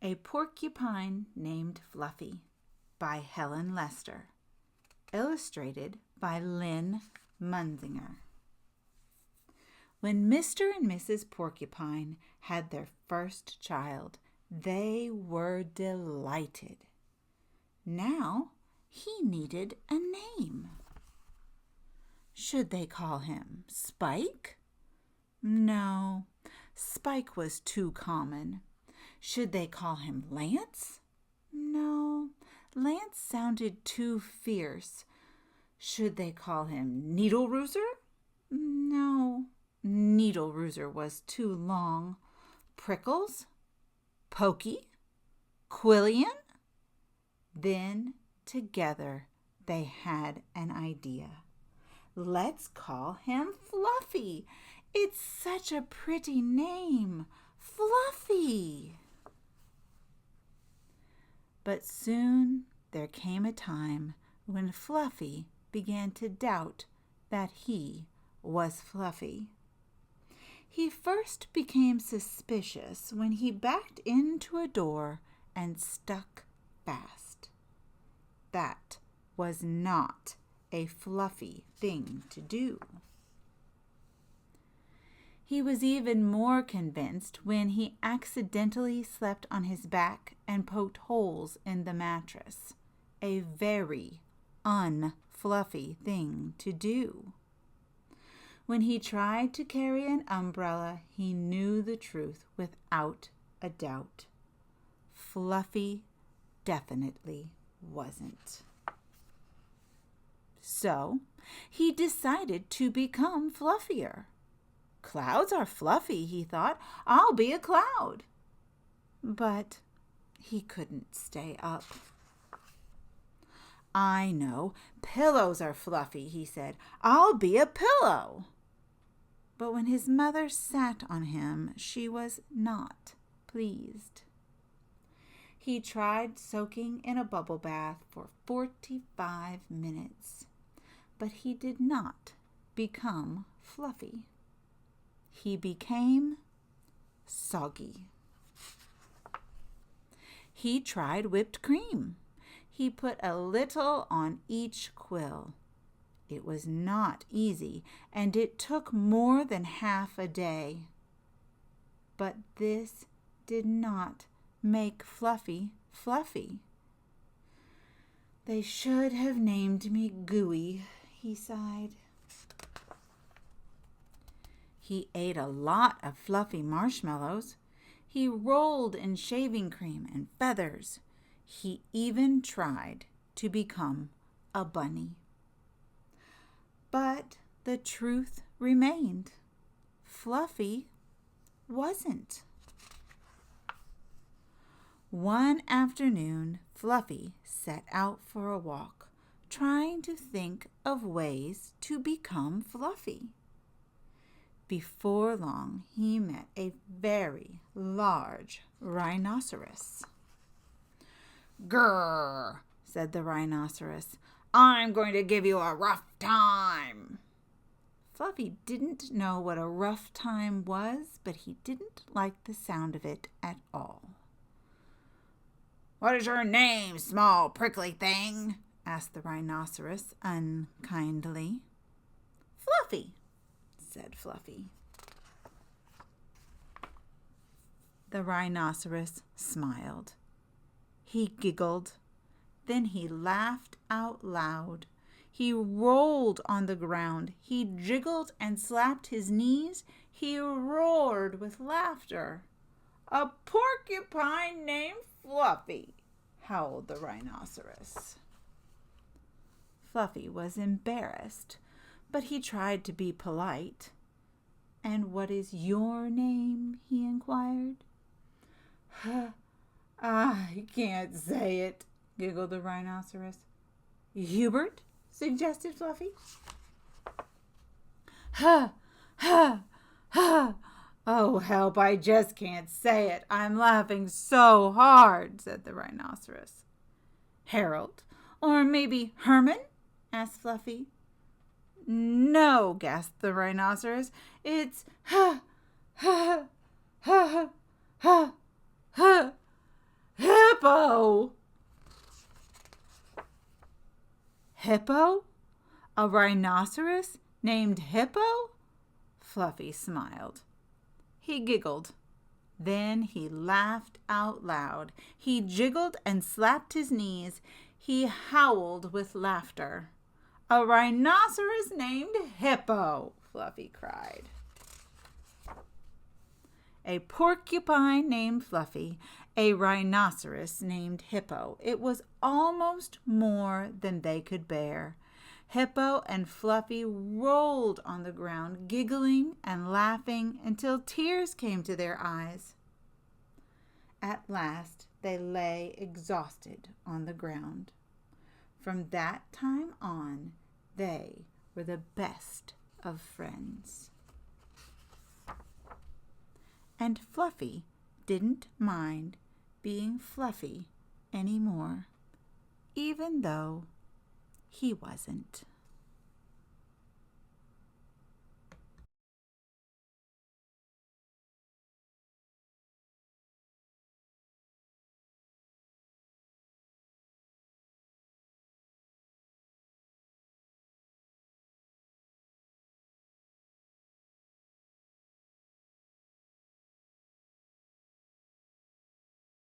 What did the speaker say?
A Porcupine Named Fluffy by Helen Lester. Illustrated by Lynn Munsinger. When Mr. and Mrs. Porcupine had their first child, they were delighted. Now he needed a name. Should they call him Spike? No, Spike was too common. Should they call him Lance? No, Lance sounded too fierce. Should they call him Needle Rooser? No, Needle Rooser was too long. Prickles? Pokey? Quillian? Then, together, they had an idea. Let's call him Fluffy. It's such a pretty name. Fluffy. But soon there came a time when Fluffy began to doubt that he was Fluffy. He first became suspicious when he backed into a door and stuck fast. That was not a Fluffy thing to do. He was even more convinced when he accidentally slept on his back and poked holes in the mattress. A very un-Fluffy thing to do. When he tried to carry an umbrella, he knew the truth without a doubt. Fluffy definitely wasn't. So he decided to become fluffier. Clouds are fluffy, he thought. I'll be a cloud. But he couldn't stay up. I know, pillows are fluffy, he said. I'll be a pillow. But when his mother sat on him, she was not pleased. He tried soaking in a bubble bath for 45 minutes, but he did not become fluffy. He became soggy. He tried whipped cream. He put a little on each quill. It was not easy, and it took more than half a day. But this did not make Fluffy fluffy. They should have named me Gooey, he sighed. He ate a lot of fluffy marshmallows. He rolled in shaving cream and feathers. He even tried to become a bunny. But the truth remained. Fluffy wasn't. One afternoon, Fluffy set out for a walk, trying to think of ways to become fluffy. Before long, he met a very large rhinoceros. "Grrr," said the rhinoceros. "I'm going to give you a rough time." Fluffy didn't know what a rough time was, but he didn't like the sound of it at all. "What is your name, small prickly thing?" asked the rhinoceros unkindly. "Fluffy," said Fluffy. The rhinoceros smiled. He giggled. Then he laughed out loud. He rolled on the ground. He jiggled and slapped his knees. He roared with laughter. "A porcupine named Fluffy," howled the rhinoceros. Fluffy was embarrassed, but he tried to be polite. "And what is your name?" he inquired. "I can't say it," giggled the rhinoceros. "Hubert?" suggested Fluffy. "Ha, ha, ha! Oh, help, I just can't say it. I'm laughing so hard," said the rhinoceros. "Harold? Or maybe Herman?" asked Fluffy. "No," gasped the rhinoceros. "It's ha, ha, ha, ha, ha." A rhinoceros named Hippo? Fluffy smiled. He giggled. Then he laughed out loud. He jiggled and slapped his knees. He howled with laughter. A rhinoceros named Hippo, Fluffy cried. A porcupine named Fluffy, a rhinoceros named Hippo. It was almost more than they could bear. Hippo and Fluffy rolled on the ground, giggling and laughing until tears came to their eyes. At last they lay exhausted on the ground. From that time on, they were the best of friends. And Fluffy didn't mind being Fluffy anymore, even though he wasn't.